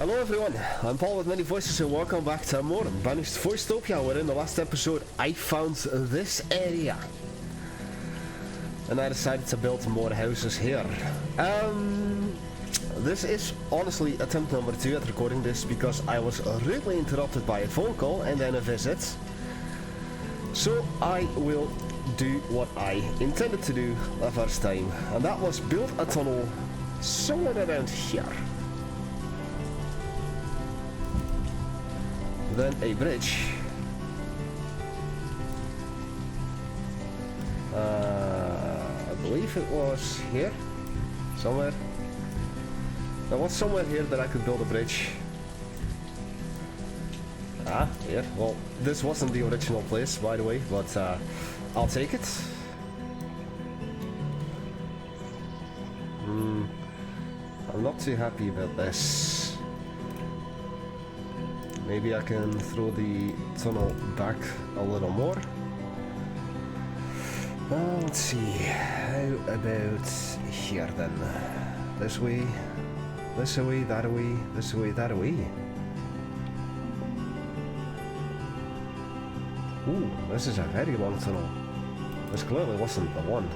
Hello everyone, I'm Paul with Many Voices and welcome back to more Banished Voicetopia, where in the last episode I found this area. And I decided to build more houses here. This is honestly attempt number 2 at recording this because I was rudely interrupted by a phone call and then a visit. So I will do what I intended to do the first time, and that was build a tunnel somewhere around here. Then a bridge. I believe it was here, somewhere. There was somewhere here that I could build a bridge. Ah, here. Well, this wasn't the original place, by the way, but I'll take it. I'm not too happy about this. Maybe I can throw the tunnel back a little more. Let's see, how about here then? This way, this away, that away, this away, that away. Ooh, this is a very long tunnel. This clearly wasn't the one.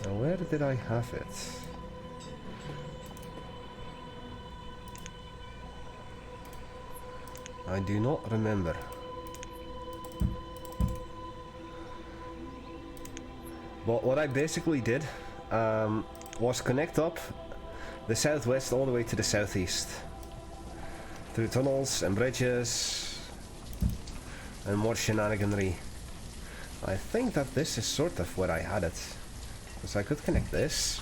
Now where did I have it? I do not remember. But what I basically did was connect up the southwest all the way to the southeast through tunnels and bridges and more shenaniganry. I think that this is sort of where I had it, because I could connect this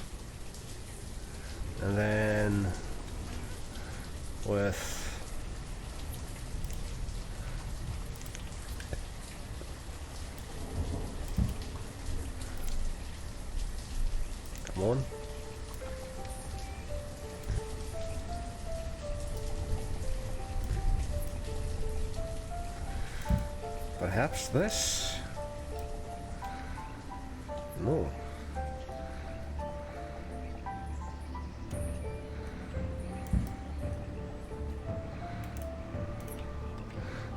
and then with one. Perhaps this? No.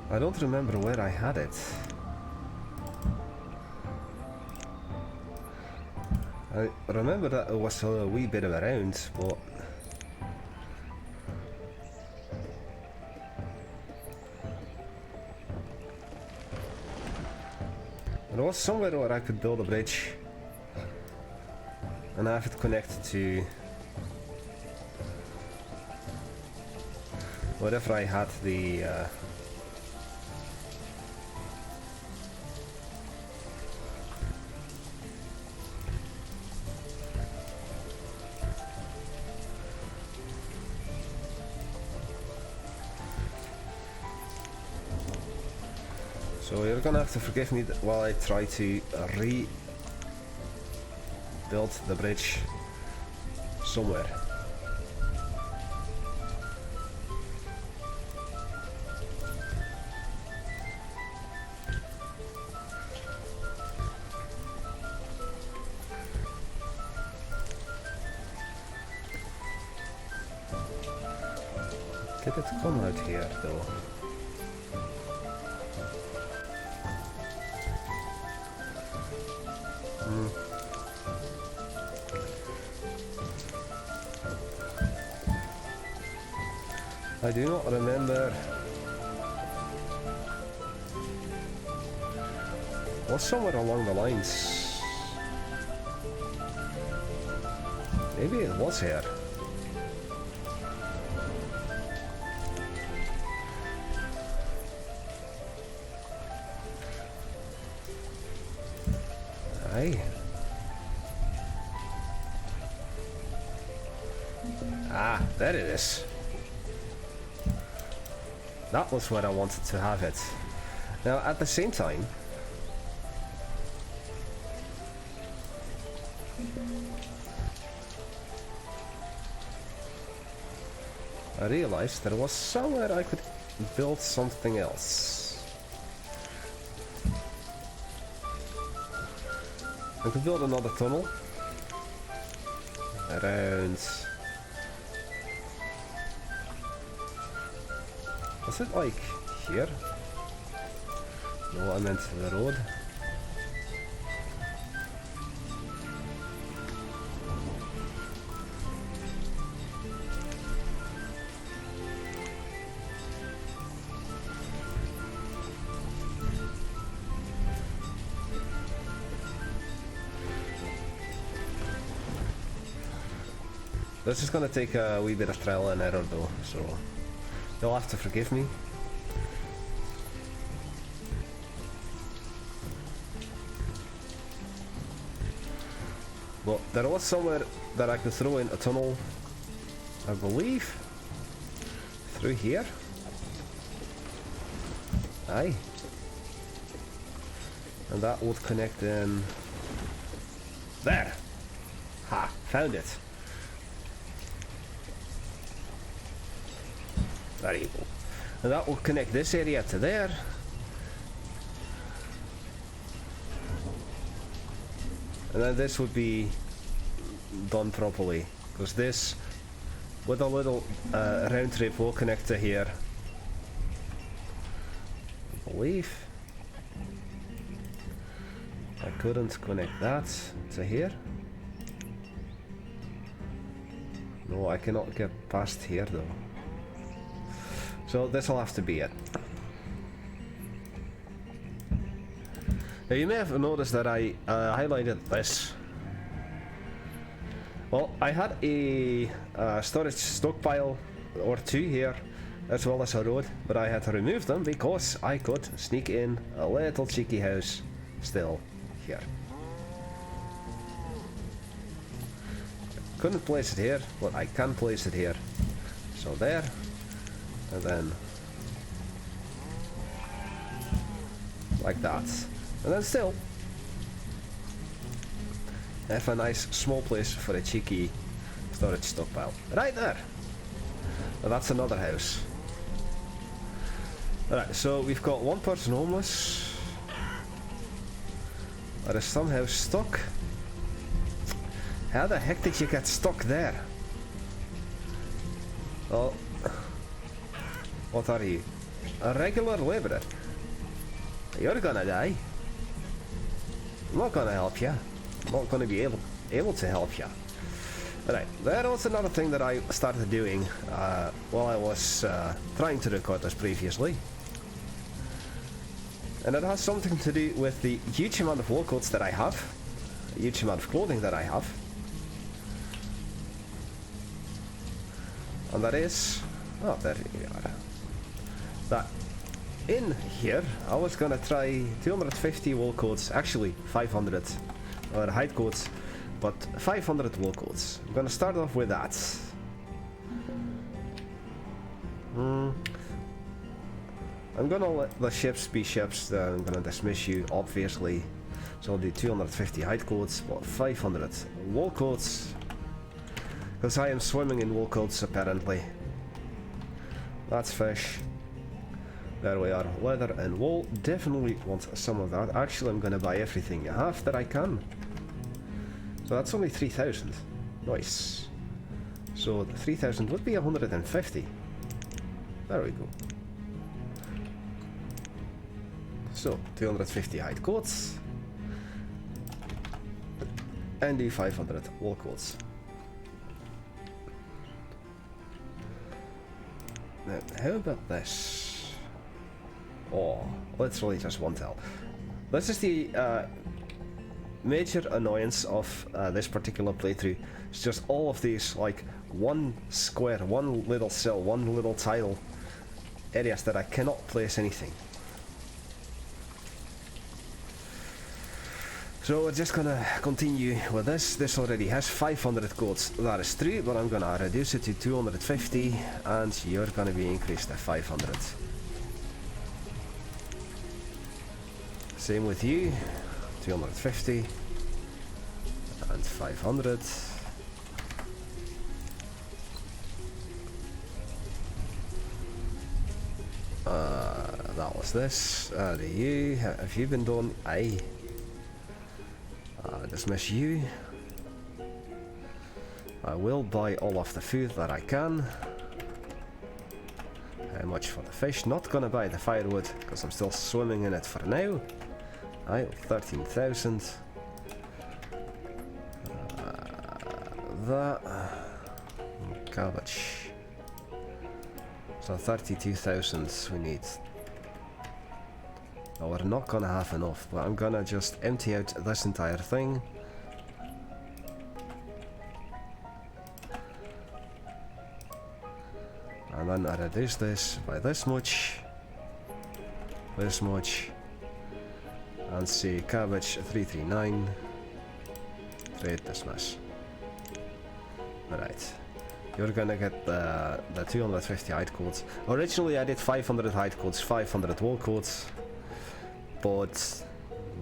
I don't remember where I had it. I remember that it was a wee bit of around, but there was somewhere where I could build a bridge and have it connect to wherever I had the so you're gonna have to forgive me while I try to rebuild the bridge somewhere. Did it come out here though? I do not remember. It was somewhere along the lines. Maybe it was here. Aye. Ah, there it is. That was where I wanted to have it. Now, at the same time, I realized there was somewhere I could build something else. I could build another tunnel around. Was it like here? No, I meant the road. This is gonna take a wee bit of trial and error though, so you'll have to forgive me. But there was somewhere that I could throw in a tunnel, I believe, through here. Aye. And that would connect in there. Ha, found it. There you go. And that will connect this area to there. And then this would be done properly. Because this, with a little round trip, will connect to here. I believe. I couldn't connect that to here. No, I cannot get past here though. So this will have to be it. Now you may have noticed that I highlighted this. Well, I had a storage stockpile or two here, as well as a road, but I had to remove them because I could sneak in a little cheeky house still here. Couldn't place it here, but I can place it here. So there. And then like that, and then still have a nice small place for a cheeky storage stockpile right there. Now that's another house. Alright, so we've got one person homeless. That is somehow stuck. How the heck did you get stuck there? Oh, what are you? A regular labourer? You're gonna die. I'm not gonna help you. I'm not gonna be able to help you. Alright, that was another thing that I started doing while I was trying to record this previously. And it has something to do with the huge amount of wool coats that I have. A huge amount of clothing that I have. And that is... oh, there you are. That in here I was gonna try 250 wool coats, actually 500 or hide coats, but 500 wool coats. I'm gonna start off with that. I'm gonna let the ships be ships. I'm gonna dismiss you, obviously. So I'll do 250 hide coats, but 500 wool coats, because I am swimming in wool coats apparently. That's fish. There we are, leather and wool. Definitely want some of that. Actually, I'm gonna buy everything I have that I can. So that's only 3,000. Nice. So the 3,000 would be 150. There we go. So 250 hide coats and the 500 wool coats. Now, how about this? Oh, literally just one tile. This is the major annoyance of this particular playthrough. It's just all of these, like, one square, one little cell, one little tile areas that I cannot place anything. So we're just gonna continue with this. This already has 500 coats. That is true, but I'm gonna reduce it to 250, and you're gonna be increased to 500. Same with you, 250 and 500. That was this. You, have you been done? Aye. Dismiss you. I will buy all of the food that I can. How much for the fish? Not gonna buy the firewood because I'm still swimming in it for now. 13,000. That cabbage. So 32,000 we need. No, we're not gonna have enough, but I'm gonna just empty out this entire thing. And then I reduce this by this much, and see cabbage 339. Trade dismiss. Alright, you're gonna get the 250 hide codes. Originally I did 500 hide codes, 500 wool codes, but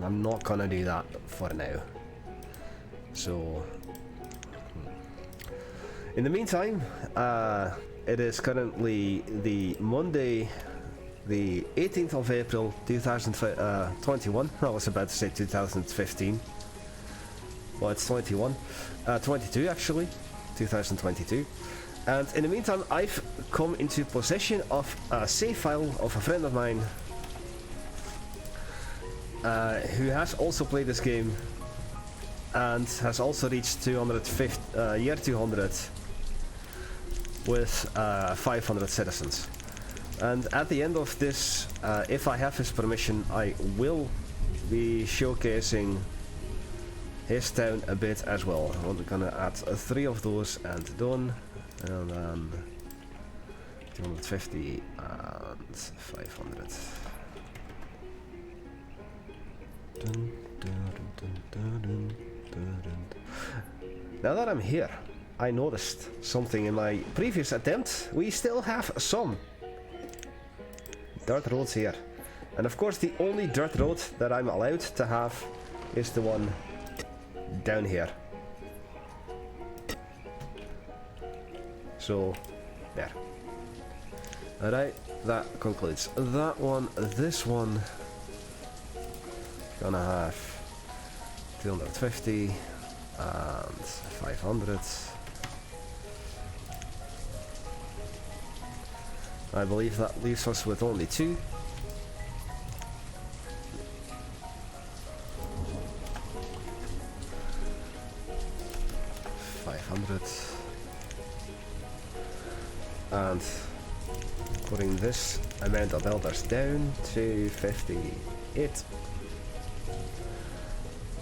I'm not gonna do that for now. So, in the meantime, it is currently the Monday, the 18th of April 2021. I was about to say 2015. Well, it's 22 actually, 2022. And in the meantime, I've come into possession of a save file of a friend of mine who has also played this game and has also reached year 200 with 500 citizens. And at the end of this, if I have his permission, I will be showcasing his town a bit as well. I'm gonna add 3 of those and done, and then 250 and 500. Now that I'm here, I noticed something in my previous attempt. We still have some dirt roads here, and of course the only dirt road that I'm allowed to have is the one down here. So there. Alright, that concludes that one. This one gonna have 250 and 500. I believe that leaves us with only 2. And putting this amount of elders down to 58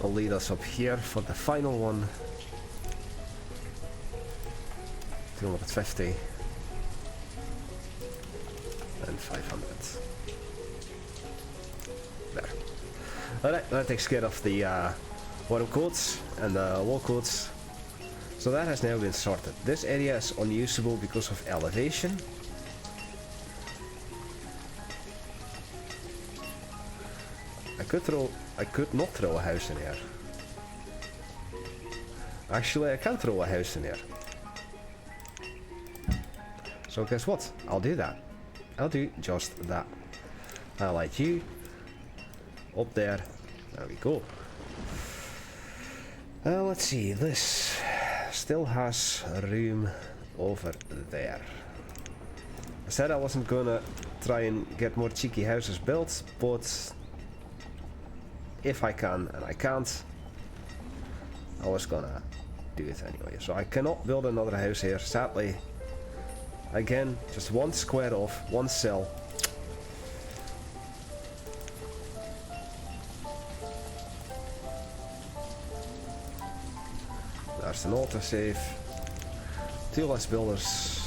will lead us up here for the final one. 250 and 500. There. Alright, that takes care of the bottom codes and the wall codes. So that has now been sorted. This area is unusable because of elevation. I could not throw a house in here. Actually, I can throw a house in here. So guess what? I'll do that. I'll do just that. Highlight you. Up there. There we go. Let's see, this still has room over there. I said I wasn't gonna try and get more cheeky houses built, but if I can and I can't, I was gonna do it anyway. So I cannot build another house here, sadly. Again, just one square off, one cell. There's an autosave. 2 less builders.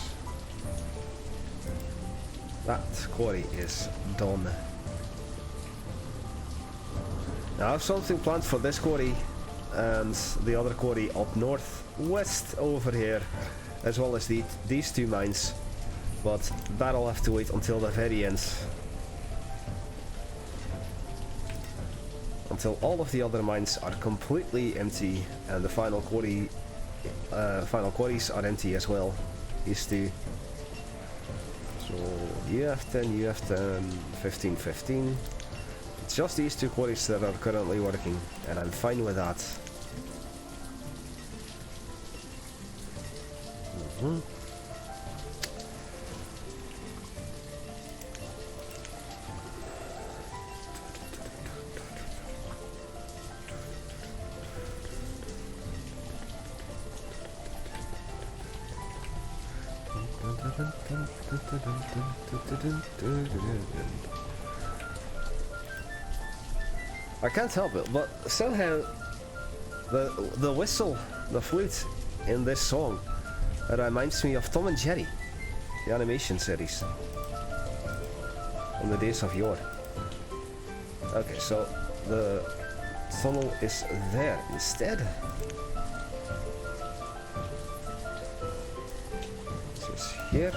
That quarry is done. Now I have something planned for this quarry and the other quarry up north, west over here, as well as these 2 mines, but that'll have to wait until the very end. Until all of the other mines are completely empty and the final quarries are empty as well. These 2. So you have 10, you have 10, 15, 15. It's just these 2 quarries that are currently working, and I'm fine with that. I can't help it, but somehow the whistle, the flute in this song, it reminds me of Tom and Jerry, the animation series, in the days of yore. Okay, so the tunnel is there instead. This is here,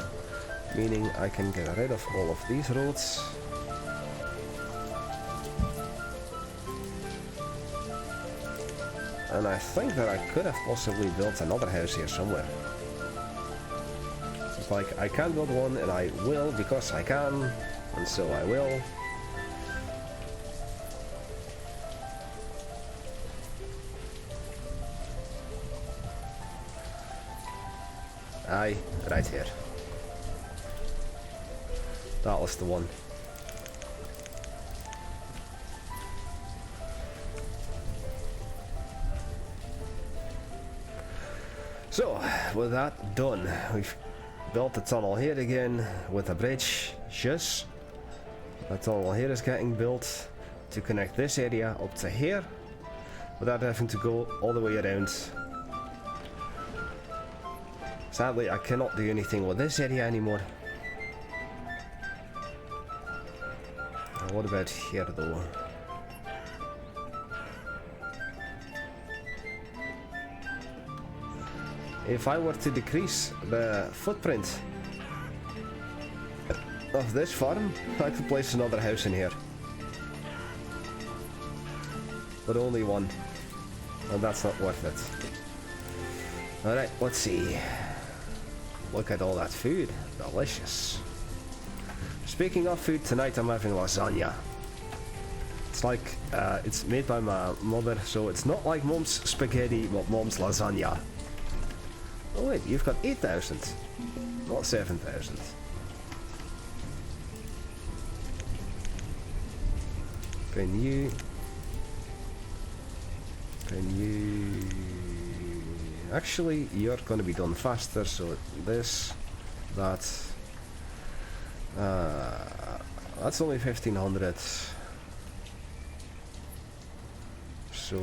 meaning I can get rid of all of these roads. And I think that I could have possibly built another house here somewhere. It's like, I can build one, and I will because I can, and so I will. Aye, right here. That was the one. So, with that done, we've built the tunnel here again with a bridge. Just the tunnel here is getting built to connect this area up to here without having to go all the way around. Sadly, I cannot do anything with this area anymore. What about here though? If I were to decrease the footprint of this farm, I could place another house in here. But only one. And that's not worth it. Alright, let's see. Look at all that food. Delicious. Speaking of food, tonight I'm having lasagna. It's like, it's made by my mother, so it's not like Mom's spaghetti, but Mom's lasagna. Oh wait, you've got 8,000, not 7,000. Can you... Actually, you're gonna be done faster, so this, that... that's only 1,500. So...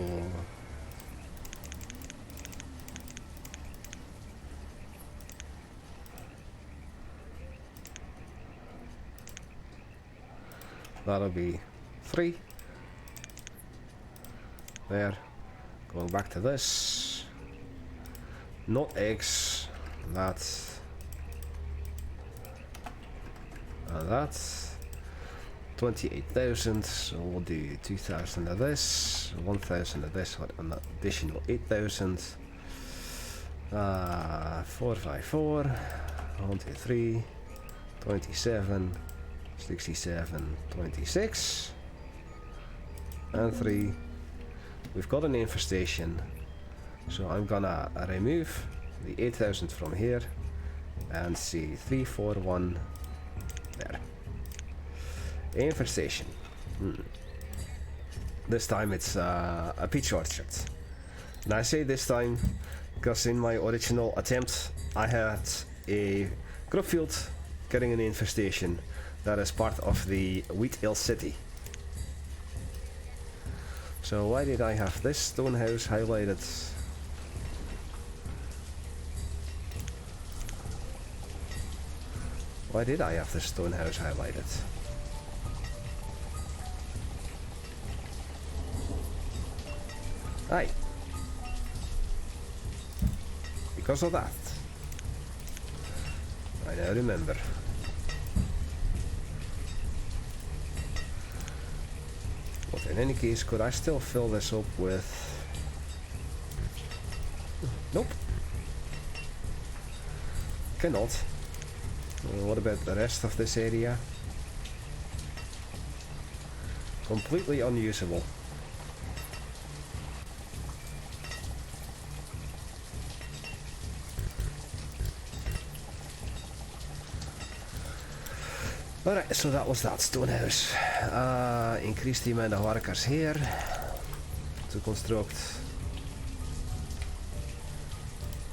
that'll be 3. There. Going back to this. Not eggs. That. And that. 28,000. So we'll do 2,000 of this. 1,000 of this. An additional 8,000. 4, 5, 4. 1, 2, 3. 27. 67, 26, and 3. We've got an infestation, so I'm gonna remove the 8,000 from here and see 3, 4, 1 there. Infestation. This time it's a peach orchard. And I say this time because in my original attempt I had a crop field getting an infestation. That is part of the Wheat Hill City. So why did I have this stone house highlighted? Why did I have this stone house highlighted? Aye. Because of that. I now remember. But in any case, could I still fill this up with... Nope. Cannot. What about the rest of this area? Completely unusable. Alright, so that was that stone house. Increase the amount of workers here to construct.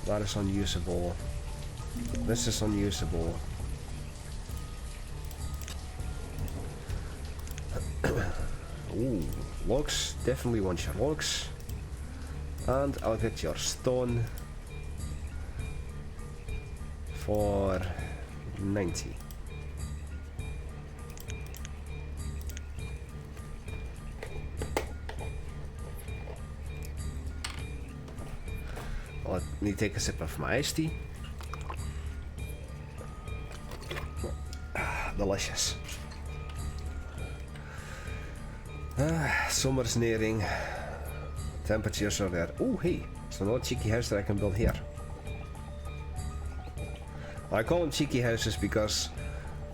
That is unusable. This is unusable. Ooh, logs. Definitely want your logs. And I'll get your stone for 90. Let me take a sip of my iced tea. Delicious. Summer's nearing. Temperatures are there. Oh, hey, it's another cheeky house that I can build here. I call them cheeky houses because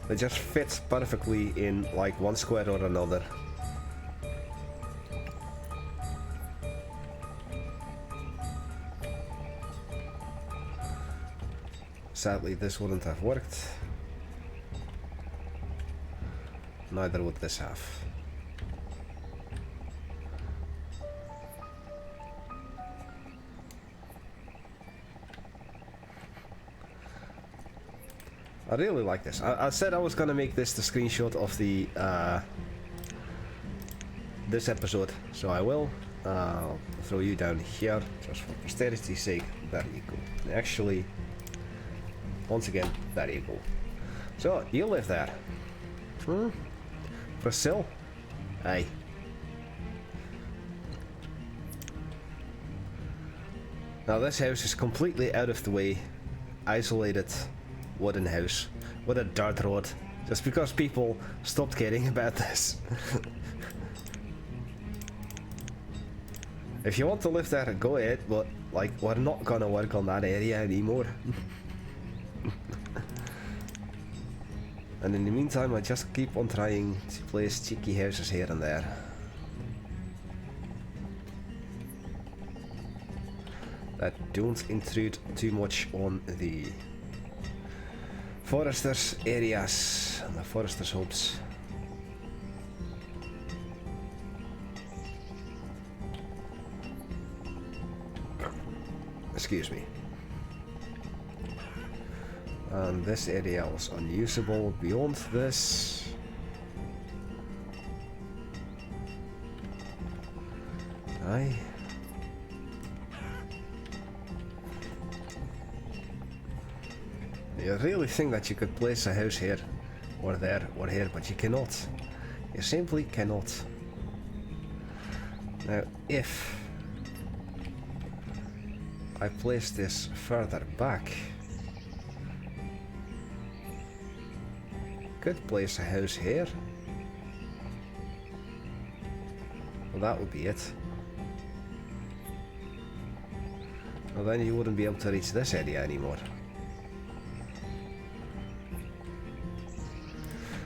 they just fit perfectly in like one square or another. Sadly, this wouldn't have worked. Neither would this have. I really like this. I said I was gonna make this the screenshot of the this episode, so I will. I'll throw you down here just for posterity's sake. There you go. Actually, once again, there you go. So you live there. For sale? Aye. Now this house is completely out of the way, isolated wooden house with a dirt road, just because people stopped caring about this. If you want to live there, go ahead, but like, we're not gonna work on that area anymore. And in the meantime, I just keep on trying to place cheeky houses here and there. That don't intrude too much on the foresters' areas and the foresters' homes. Excuse me. And this area was unusable beyond this. Aye. You really think that you could place a house here, or there, or here, but you cannot. You simply cannot. Now, if I place this further back, could place a house here. Well, that would be it. Well, then you wouldn't be able to reach this area anymore.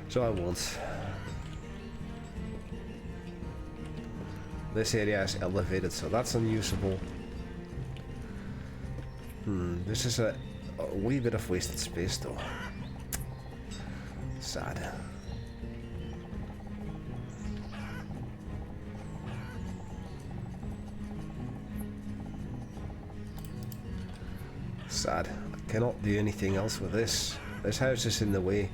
So I won't. This area is elevated, so that's unusable. This is a wee bit of wasted space though. Sad. Sad. I cannot do anything else with this. This house is in the way.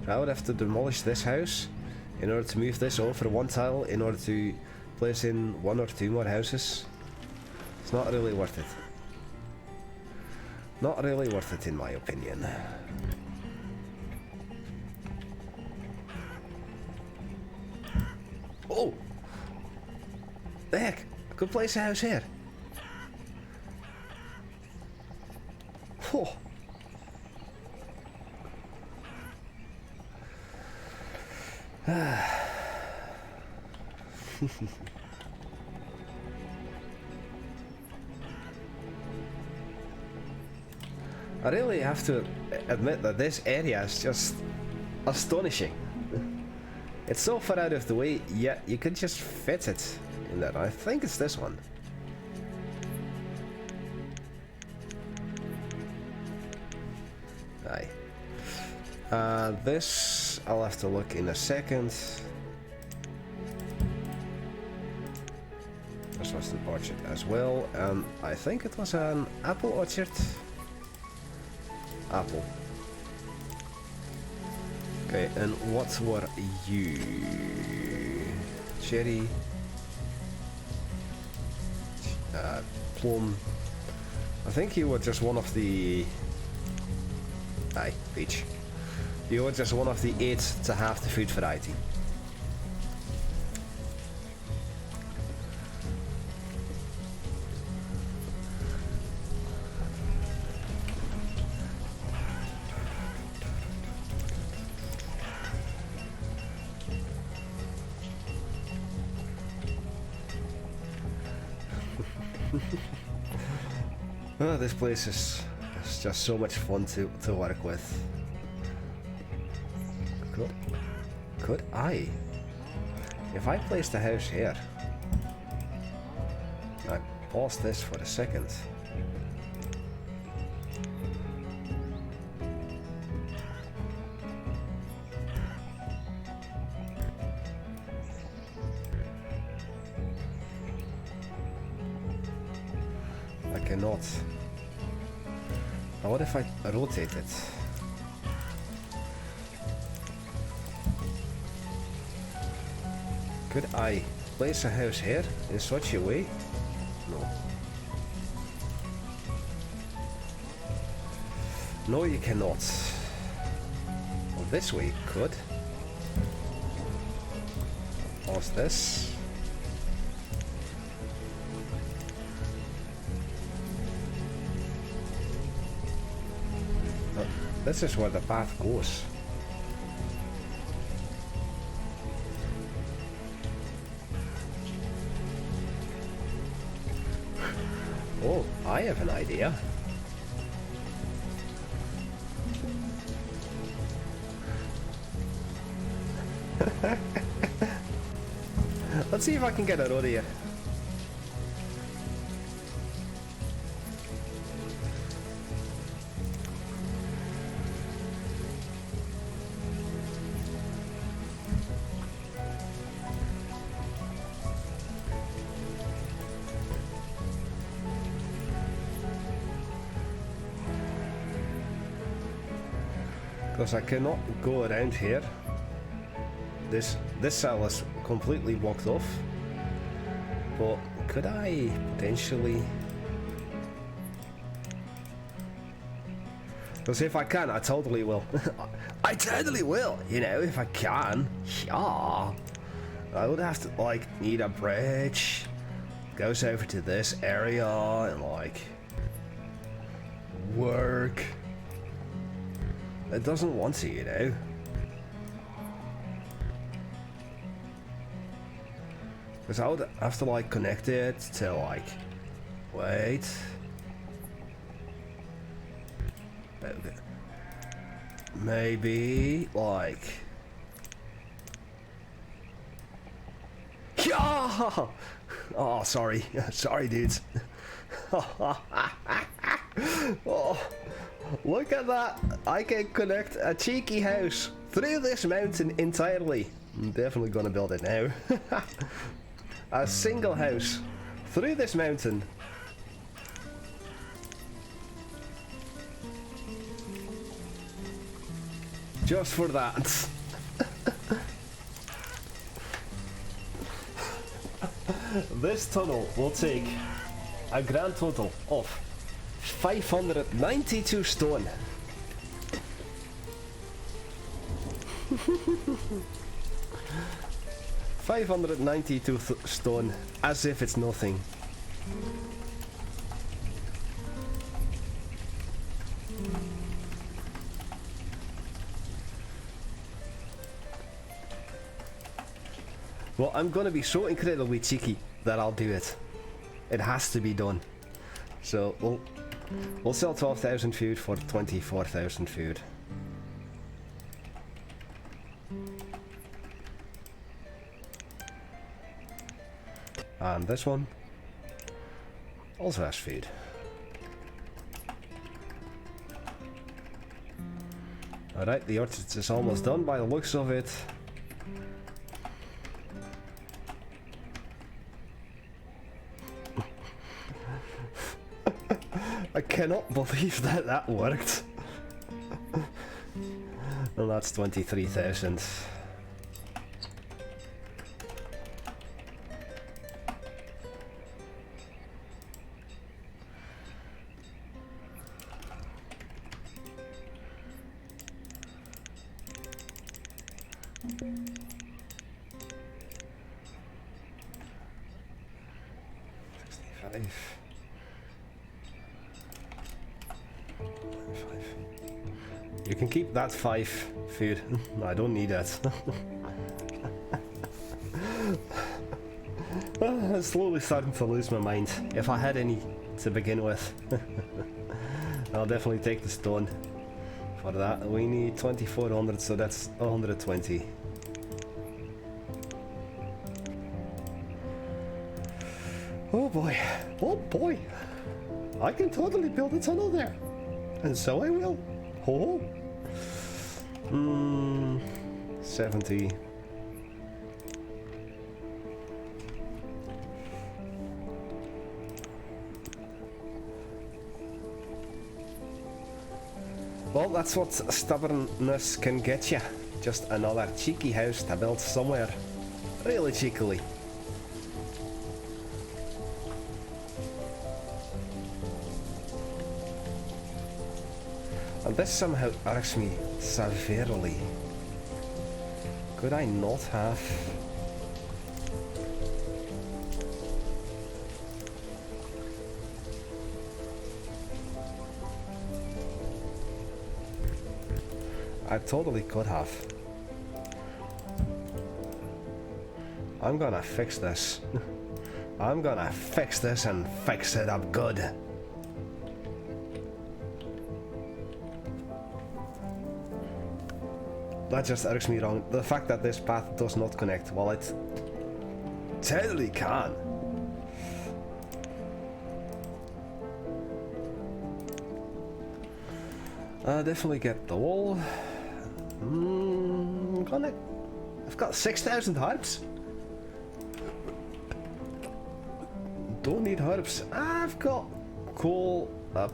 I would have to demolish this house in order to move this over one tile in order to place in one or two more houses. It's not really worth it. Not really worth it in my opinion. Oh! The heck! I could place a house here. Oh! I really have to admit that this area is just astonishing. It's so far out of the way, yet you could just fit it in there. I think it's this one. Aye. This I'll have to look in a second. This was the orchard as well, and I think it was an apple orchard. Apple. Okay, and what were you? Cherry. Plum. I think you were just one of the... Aye, peach. You were just one of the 8 to have the food variety. Oh, this place is just so much fun to work with. Could I? If I place the house here, I pause this for a second. I cannot. Now what if I rotate it? Could I place a house here in such a way? No. No, you cannot. Well, this way you could. Pause this. This is where the path goes. Oh, I have an idea. Let's see if I can get a road here. Because I cannot go around here. This cell is completely blocked off. But could I potentially? Because if I can, I totally will. I totally will, you know, if I can. Yeah. I would have to, like, need a bridge. Goes over to this area and, like, work. It doesn't want to, you know. Because I would have to, like, connect it to, like, wait. Maybe, like... Yeah! Oh, sorry. Sorry, dudes. Oh, look at that. I can connect a cheeky house through this mountain entirely. I'm definitely gonna build it now. A single house through this mountain. Just for that. This tunnel will take a grand total of 592 stone. $592 as if it's nothing. Well, I'm gonna be so incredibly cheeky that I'll do it. It has to be done. So we'll sell 12,000 food for 24,000 food. And this one also has food. Alright, the orchard is almost done by the looks of it. I cannot believe that that worked. Well, that's 23,000. You can keep that 5 food. I don't need it. I'm slowly starting to lose my mind. If I had any to begin with. I'll definitely take the stone for that. We need 2400, so that's 120. Oh boy. Oh boy. I can totally build a tunnel there. And so I will. Oh. 70. Well, that's what stubbornness can get you. Just another cheeky house to build somewhere. Really cheekily. And this somehow irks me severely. Could I not have... I totally could have. I'm gonna fix this. I'm gonna fix this and fix it up good. That just irks me wrong. The fact that this path does not connect, well, it totally can. Definitely get the wall. I've got 6,000 herbs. Don't need herbs. I've got coal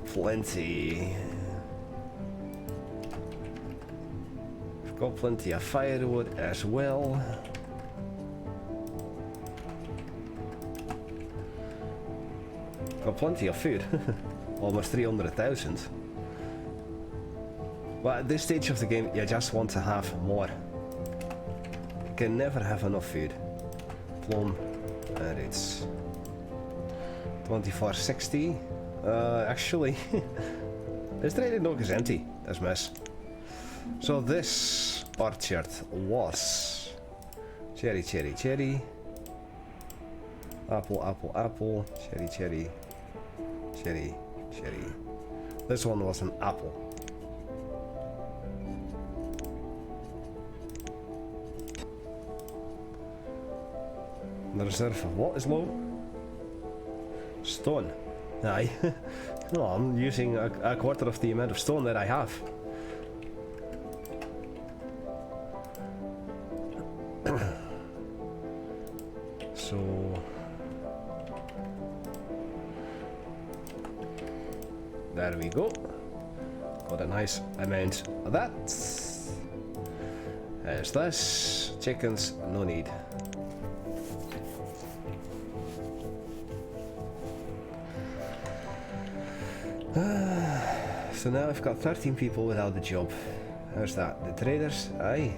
plenty. I've got plenty of firewood as well. Got plenty of food. Almost 300,000. But at this stage of the game, you just want to have more. You can never have enough food. Plum, and it's 2460. Actually, this trading log is empty. This mess. So this orchard was cherry, cherry, cherry, apple, apple, apple, cherry, cherry, cherry, cherry. This one was an apple. The reserve of what is low? Stone. Aye. No, I'm using a quarter of the amount of stone that I have. So... there we go. Got a nice amount of that. There's this. Chickens, no need. So now I've got 13 people without a job. How's that? The traders? Aye.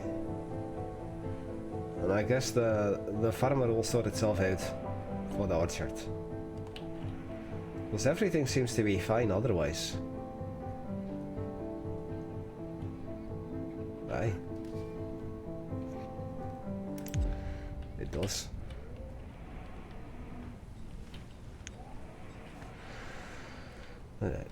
And I guess the farmer will sort itself out for the orchard. Because everything seems to be fine otherwise. Aye. It does. Alright.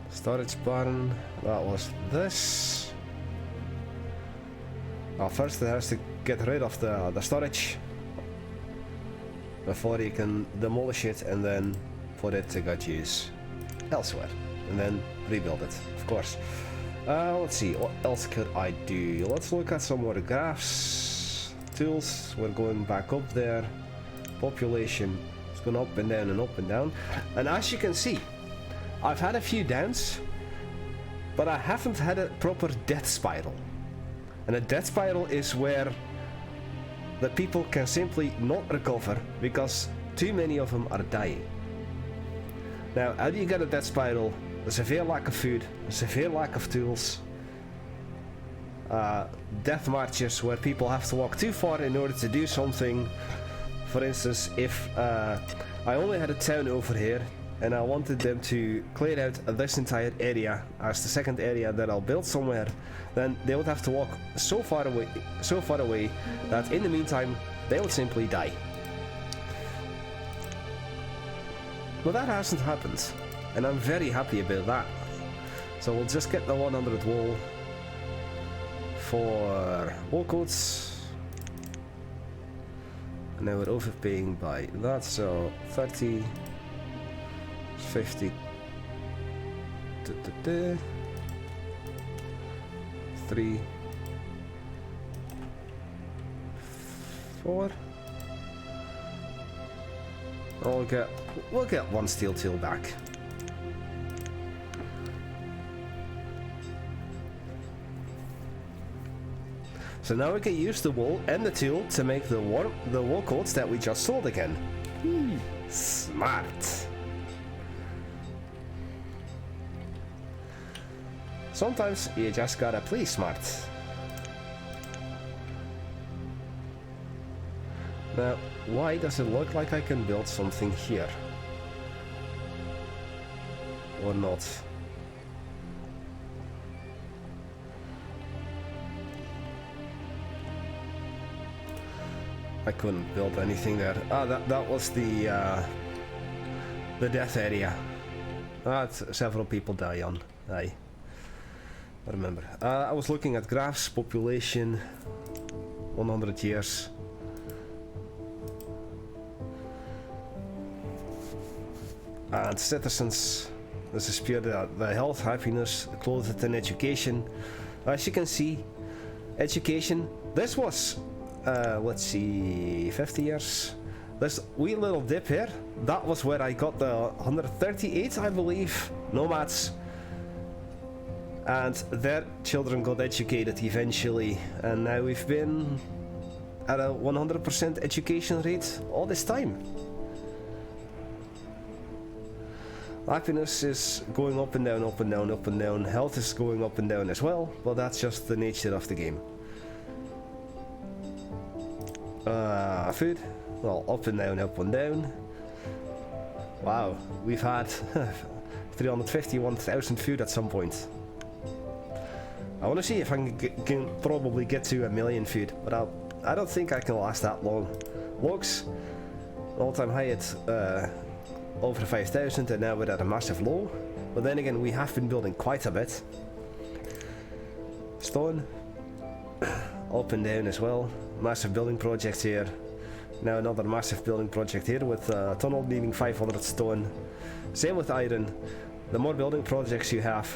Storage barn, that was this. Well, first it has to get rid of the storage. before you can demolish it and then put it to good use elsewhere and then rebuild it, of course. Let's see, what else could I do? Let's look at some more graphs. Tools, we're going back up there. Population, it's going up and down and up and down. And as you can see, I've had a few downs, but I haven't had a proper death spiral. And a death spiral is where the people can simply not recover because too many of them are dying. Now, how do you get a death spiral? A severe lack of food, a severe lack of tools, death marches where people have to walk too far in order to do something. For instance, if I only had a town over here and I wanted them to clear out this entire area as the second area that I'll build somewhere, then they would have to walk so far away that in the meantime they would simply die. But that hasn't happened, and I'm very happy about that. So we'll just get the 100 wool for wool coats. And now we're overpaying by that, so 30, 50, 3, 4. We'll get one steel tool back. So now we can use the wool and the tool to make the wool coats that we just sold again. Smart. Sometimes you just gotta play smart. Now, why does it look like I can build something here? Or not? I couldn't build anything there. Ah, that was the death area. Several people die on. Aye. I remember. I was looking at graphs, population, 100 years. And citizens. This is pure the health, happiness, clothed and education. As you can see, education. This was, let's see, 50 years. This wee little dip here, that was where I got the 138, I believe, nomads. And their children got educated eventually, and now we've been at a 100% education rate all this time. Happiness is going up and down, up and down, up and down. Health is going up and down as well, but that's just the nature of the game. Food, well, up and down, up and down. Wow, we've had 351,000 food at some point. I want to see if I can probably get to 1 million food, but I don't think I can last that long. Logs, all-time high at over 5,000, and now we're at a massive low. But then again, we have been building quite a bit. Stone, up and down as well. Massive building projects here. Now another massive building project here with a tunnel needing 500 stone. Same with iron. The more building projects you have,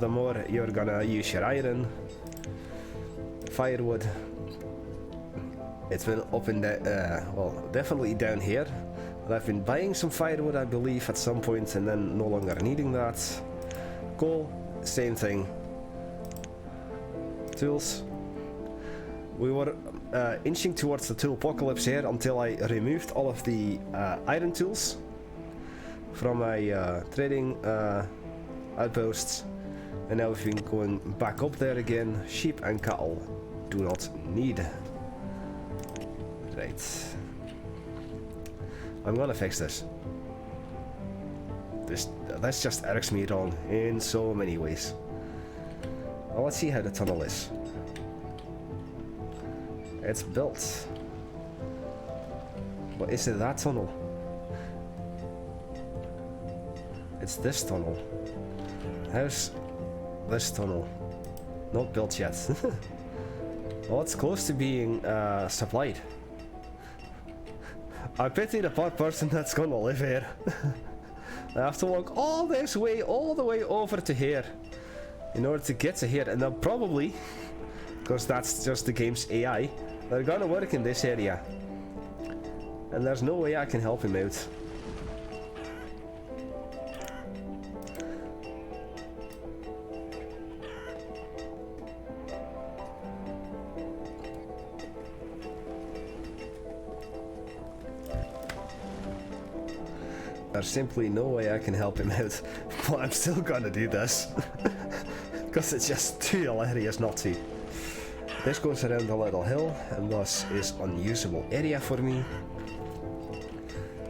the more you're gonna use your iron. Firewood. It's been up and down, well, definitely down here. But I've been buying some firewood, I believe, at some point, and then no longer needing that. Coal, same thing. Tools. We were inching towards the tool apocalypse here until I removed all of the iron tools from my trading outposts, and now we've been going back up there again. Sheep and cattle do not need. Right. I'm gonna fix this. This just irks me wrong in so many ways. Well, let's see how the tunnel is. It's built. But is it that tunnel? It's this tunnel. How's this tunnel? Not built yet. Well, it's close to being supplied. I pity the poor person that's gonna live here. I have to walk all this way, all the way over to here in order to get to here, and they'll probably, because that's just the game's AI, they're gonna work in this area. And there's no way I can help him out. There's simply no way I can help him out, but I'm still gonna do this. Because it's just too hilarious not to. This goes around a little hill, and thus is unusable area for me.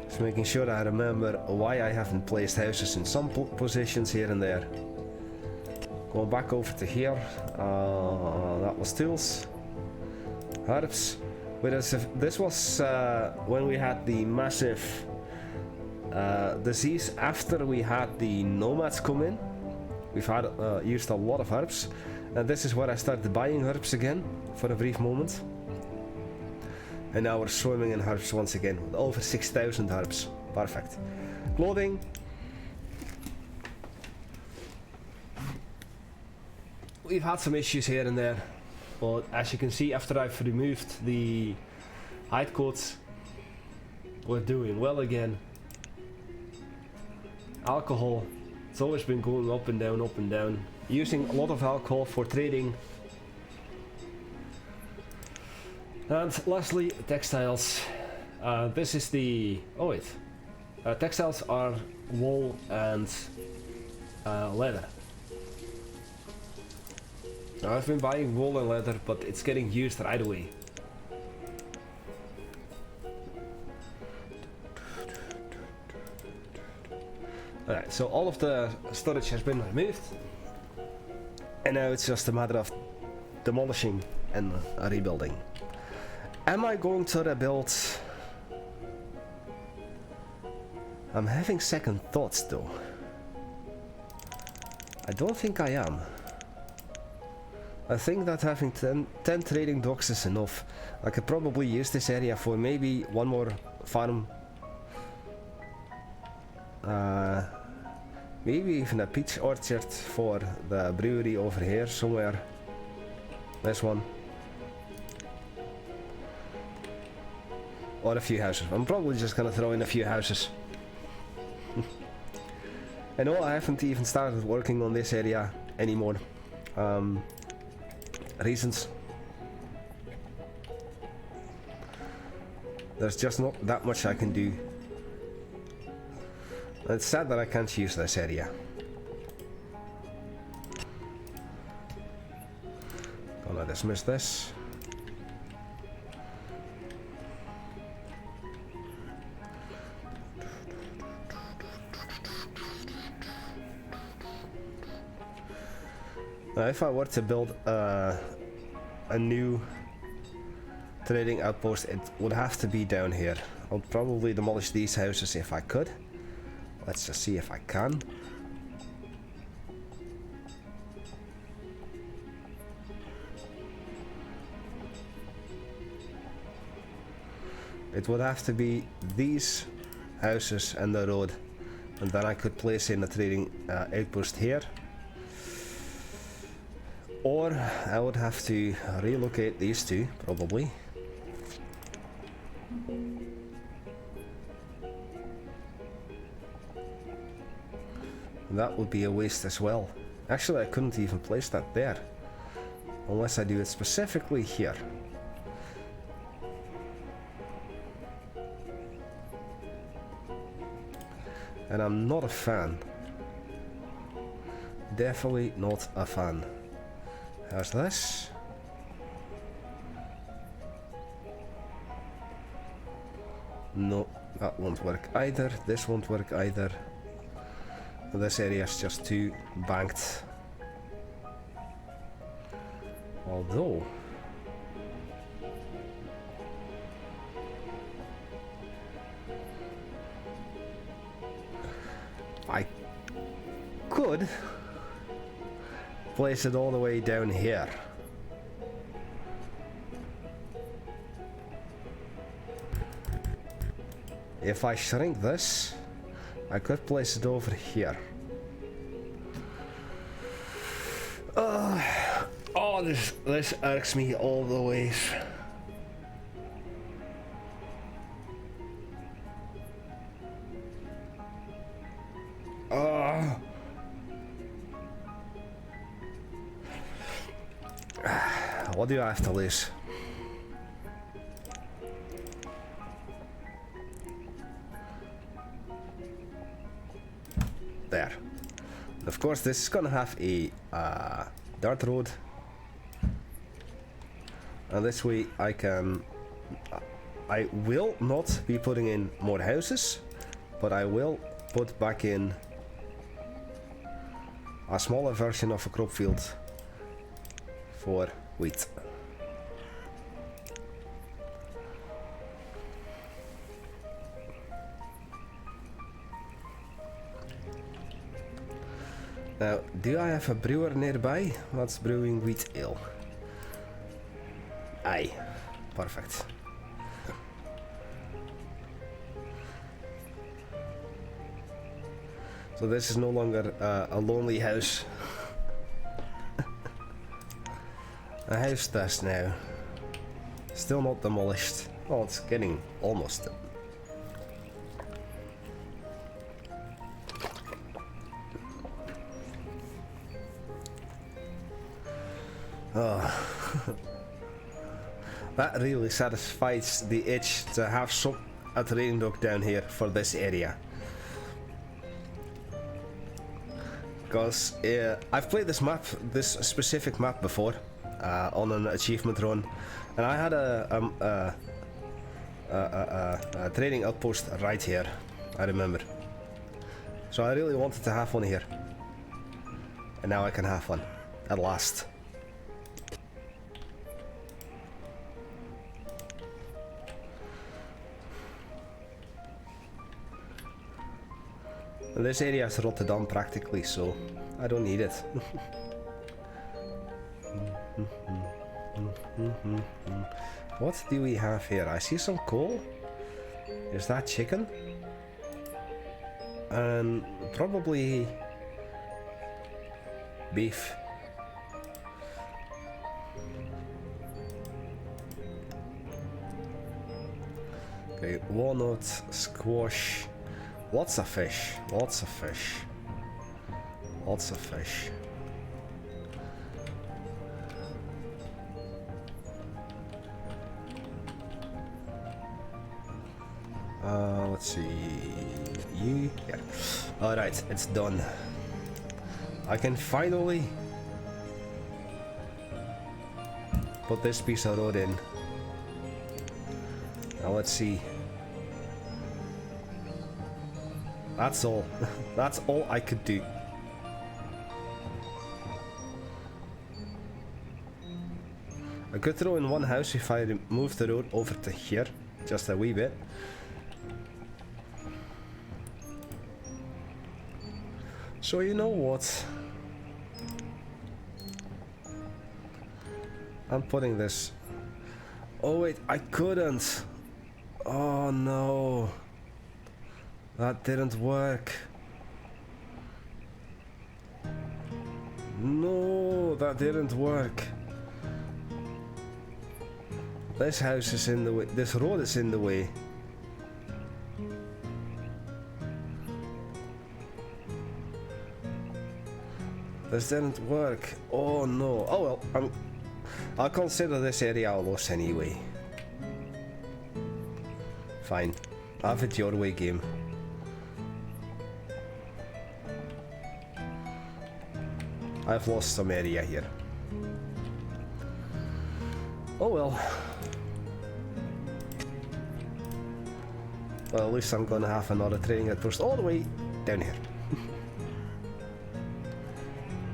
Just making sure I remember why I haven't placed houses in some positions here and there. Going back over to here, that was tools. Herbs. Whereas if this was when we had the massive disease after we had the nomads come in. We've had used a lot of herbs, and this is where I started buying herbs again for a brief moment. And now we're swimming in herbs once again with over 6,000 herbs. Perfect. Clothing. We've had some issues here and there, but as you can see, after I've removed the hide coats, we're doing well again. Alcohol, it's always been going up and down, up and down. Using a lot of alcohol for trading. And lastly, textiles. This is the... oh wait. Textiles are wool and leather. Now I've been buying wool and leather, but it's getting used right away. Alright, so all of the storage has been removed, and now it's just a matter of demolishing and rebuilding. Am I going to rebuild? I'm having second thoughts though. I don't think I am. I think that having 10 trading docks is enough. I could probably use this area for maybe one more farm. Maybe even a peach orchard for the brewery over here somewhere. This one. Or a few houses. I'm probably just gonna throw in a few houses. I know I haven't even started working on this area anymore. Reasons. There's just not that much I can do. It's sad that I can't use this area. Gonna dismiss this. Now, if I were to build a new trading outpost, it would have to be down here. I'll probably demolish these houses if I could. Let's just see if I can. It would have to be these houses and the road, and then I could place in a trading outpost here. Or I would have to relocate these two, probably. That would be a waste as well. Actually, I couldn't even place that there, unless I do it specifically here. And I'm not a fan. Definitely not a fan. How's this? No, that won't work either. This won't work either. This area is just too banked. Although I could place it all the way down here. If I shrink this, I could place it over here. Oh, this irks me all the ways. What do I have to lose? There. Of course, this is gonna have a dirt road, and this way I will not be putting in more houses, but I will put back in a smaller version of a crop field for wheat. Now, do I have a brewer nearby that's brewing wheat ale? Aye, perfect. So this is no longer a lonely house. A house does now. Still not demolished. Oh, it's getting almost done. Oh. That really satisfies the itch to have a trading dock down here for this area. Because I've played this specific map before on an achievement run, and I had a trading outpost right here, I remember. So I really wanted to have one here, and now I can have one at last. This area is Rotterdam practically, so I don't need it. What do we have here? I see some coal. Is that chicken? And probably beef. Okay, walnut, squash. Lots of fish, lots of fish, lots of fish. Let's see, you, yeah. Alright, it's done. I can finally put this piece of road in. Now let's see. That's all. That's all I could do. I could throw in one house if I move the road over to here, just a wee bit. So you know what? I'm putting this... Oh wait, I couldn't! Oh no! That didn't work. No, that didn't work. This house is in the way. This road is in the way. This didn't work. Oh no. Oh well, I'll consider this area a loss anyway. Fine. Have it your way, game. I've lost some area here. Oh well. Well, at least I'm gonna have another trading outpost all the way down here.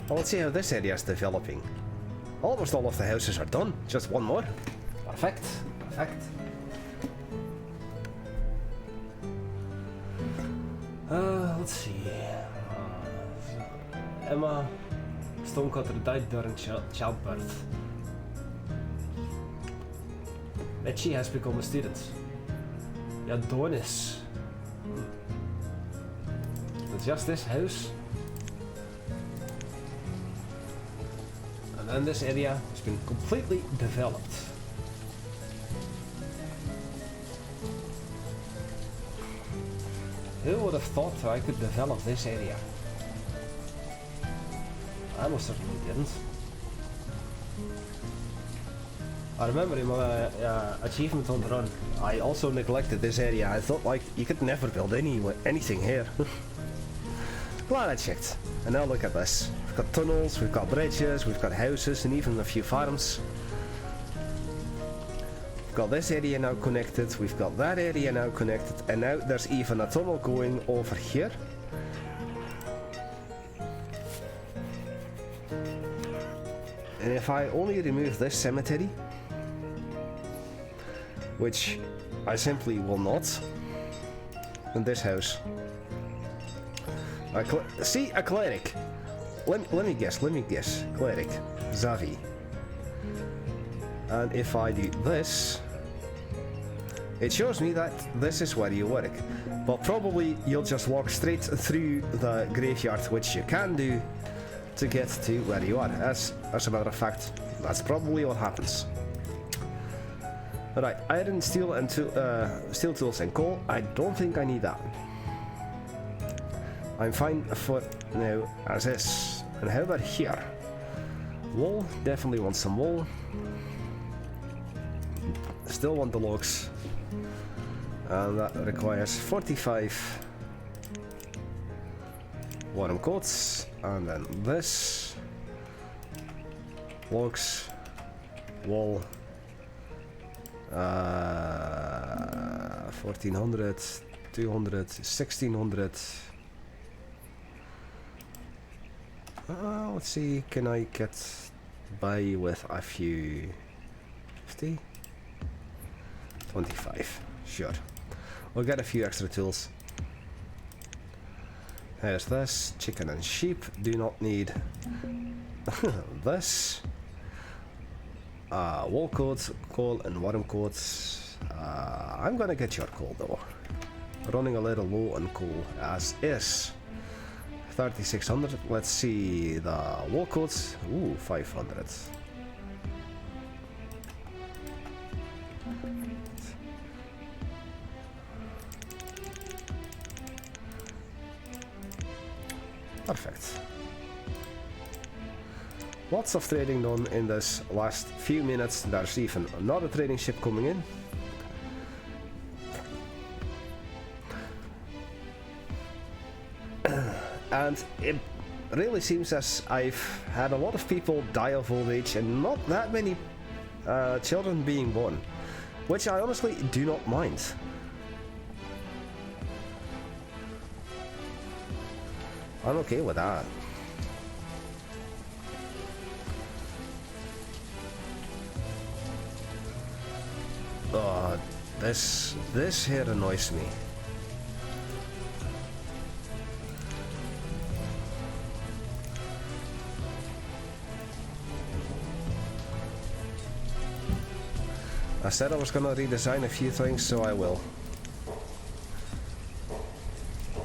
Well, let's see how this area is developing. Almost all of the houses are done. Just one more. Perfect. Perfect. Let's see. Emma Stonecutter died during childbirth. But she has become a student. Ja, Donis. It's just this house. And then this area has been completely developed. Who would have thought I could develop this area? I most certainly didn't. I remember in my achievement on the run, I also neglected this area. I thought, like, you could never build anything here. Glad I checked. And now look at this. We've got tunnels, we've got bridges, we've got houses, and even a few farms. We've got this area now connected, we've got that area now connected, and now there's even a tunnel going over here. And if I only remove this cemetery, which I simply will not, and this house. See, a cleric. Let me guess, cleric, Zavi. And if I do this, it shows me that this is where you work. But probably you'll just walk straight through the graveyard, which you can do to get to where you are. As a matter of fact, that's probably what happens. Right, iron, steel, and steel tools and coal. I don't think I need that. I'm fine for now as is. And how about here? Wool, definitely want some wool. Still want the logs. And that requires 45 warm coats. And then this. Logs, wool. 1400, 200, 1600. Let's see, can I get by with a few 50? 25, sure. We'll get a few extra tools. Here's this, chicken and sheep, do not need this. Wool coats, coal and worm coats. I'm gonna get your coal though. Running a little low on coal as is. 3600. Let's see the wool coats. Ooh, 500. Perfect. Lots of trading done in this last few minutes. There's even another trading ship coming in. And it really seems as I've had a lot of people die of old age and not that many children being born, which I honestly do not mind. I'm okay with that. This here annoys me. I said I was gonna redesign a few things, so I will.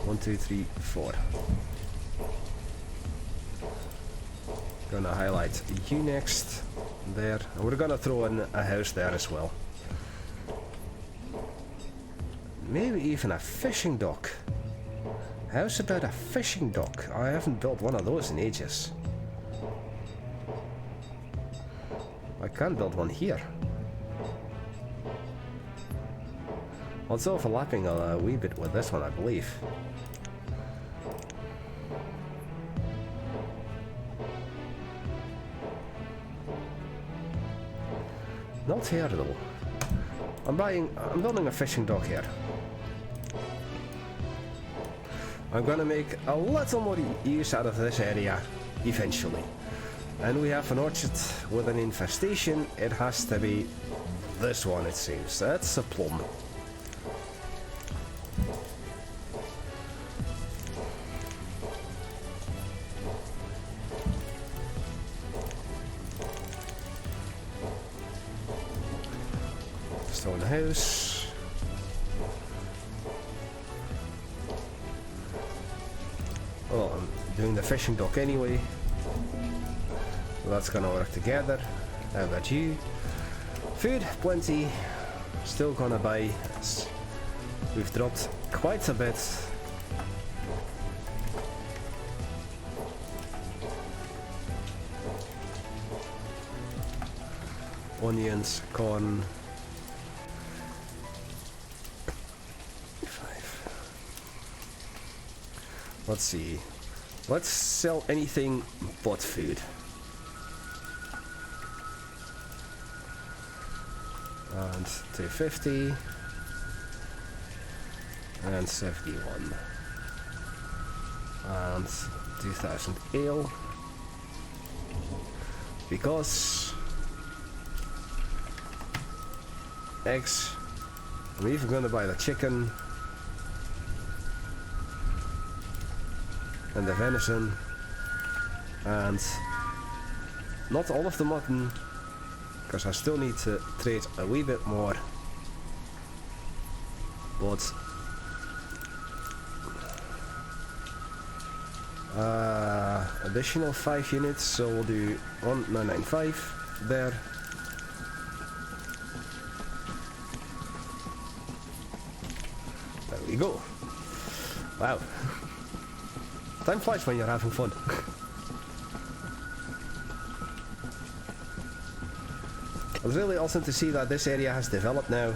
1, 2, 3, 4. Gonna highlight you next, there, and we're gonna throw in a house there as well. Maybe even a fishing dock. How's about a fishing dock? I haven't built one of those in ages. I can build one here. Well, it's overlapping a wee bit with this one, I believe. Not here though. I'm building a fishing dock here. I'm gonna make a little more use out of this area eventually. And we have an orchard with an infestation. It has to be this one, it seems. That's a plum. Stone house. fishing dock anyway. That's gonna work together. How about you? Food, plenty. Still gonna buy. We've dropped quite a bit. Onions, corn. 5. Let's see. Let's sell anything but food. And 250. And 71. And 2000 ale. Because eggs. I'm even gonna buy the chicken. And the venison. And not all of the mutton, because I still need to trade a wee bit more. But additional 5 units, so we'll do 1995 there. There we go. Wow. Time flies when you're having fun. It's really awesome to see that this area has developed now.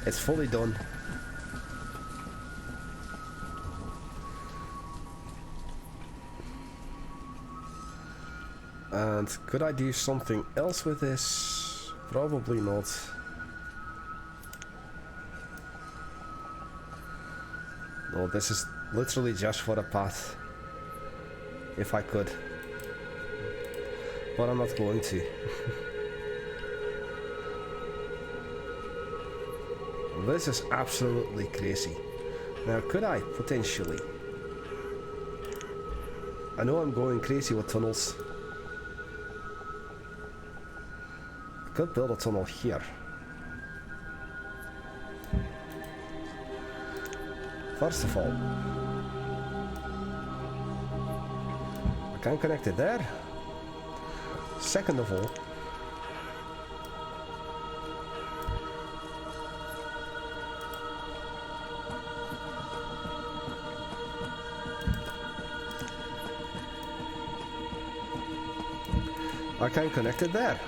It's fully done. And could I do something else with this? Probably not. No, this is literally just for a path. If I could. But I'm not going to. This is absolutely crazy. Now, could I potentially... I know I'm going crazy with tunnels. I could build a tunnel here. First of all, I can connect it there. Second of all, I can connect it there.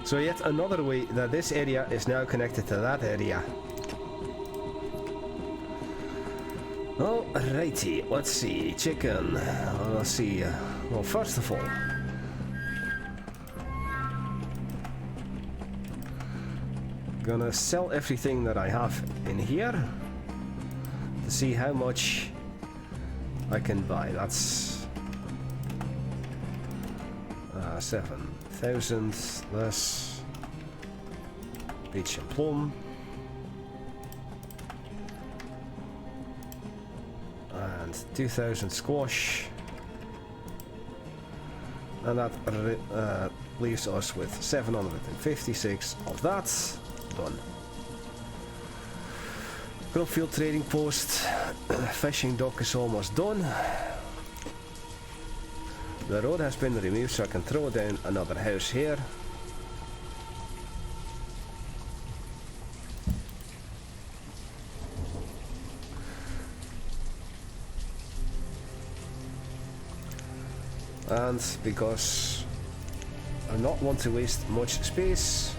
So yet another way that this area is now connected to that area. Alrighty, let's see. Chicken. Let's see. Well, first of all, gonna sell everything that I have in here to see how much I can buy. That's 7,000 less peach and plum. And 2,000 squash. And that leaves us with 756 of that. Done. Cropfield trading post. Fishing dock is almost done. The road has been removed, so I can throw down another house here. And because I not want to waste much space,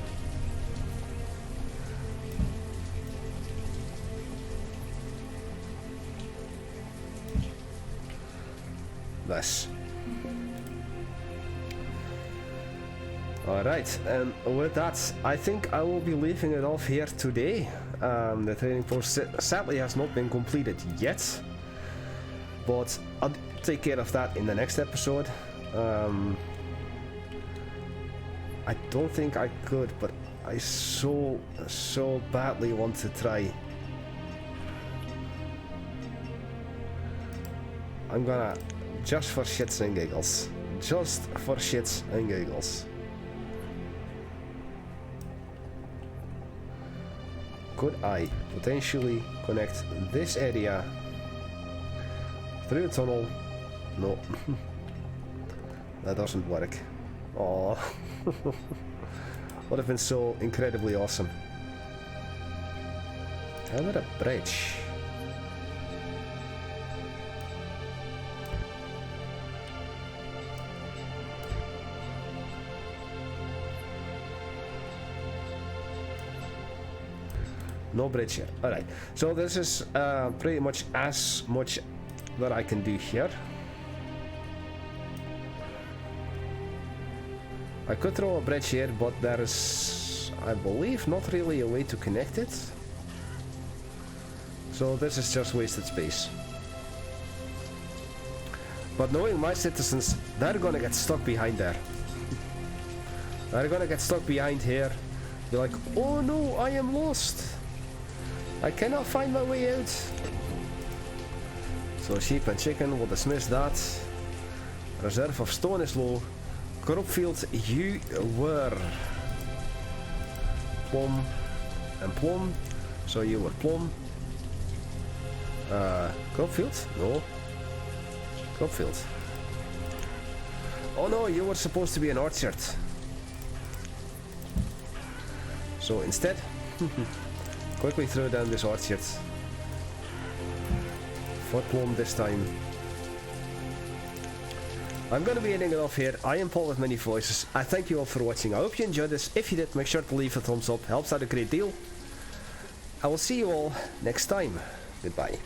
this. Alright, and with that, I think I will be leaving it off here today. The trading post sadly has not been completed yet, but I'll take care of that in the next episode. I don't think I could, but I so badly want to try. I'm gonna, just for shits and giggles, could I potentially connect this area through the tunnel? No. That doesn't work. Oh, would have been so incredibly awesome. How about a bridge? No bridge here. Alright, so this is pretty much as much that I can do here. I could throw a bridge here, but there is, I believe, not really a way to connect it. So this is just wasted space. But knowing my citizens, they're gonna get stuck behind there. They're gonna get stuck behind here. Be like, oh no, I am lost. I cannot find my way out. So sheep and chicken will dismiss that. Reserve of stone is low. Crop field, you were plum and plum. So you were plum. Crop field? No. Crop field. Oh no, you were supposed to be an orchard. So instead, quickly throw down this orchard. For plum this time. I'm going to be ending it off here. I am Paul with many voices. I thank you all for watching. I hope you enjoyed this. If you did, make sure to leave a thumbs up. Helps out a great deal. I will see you all next time. Goodbye.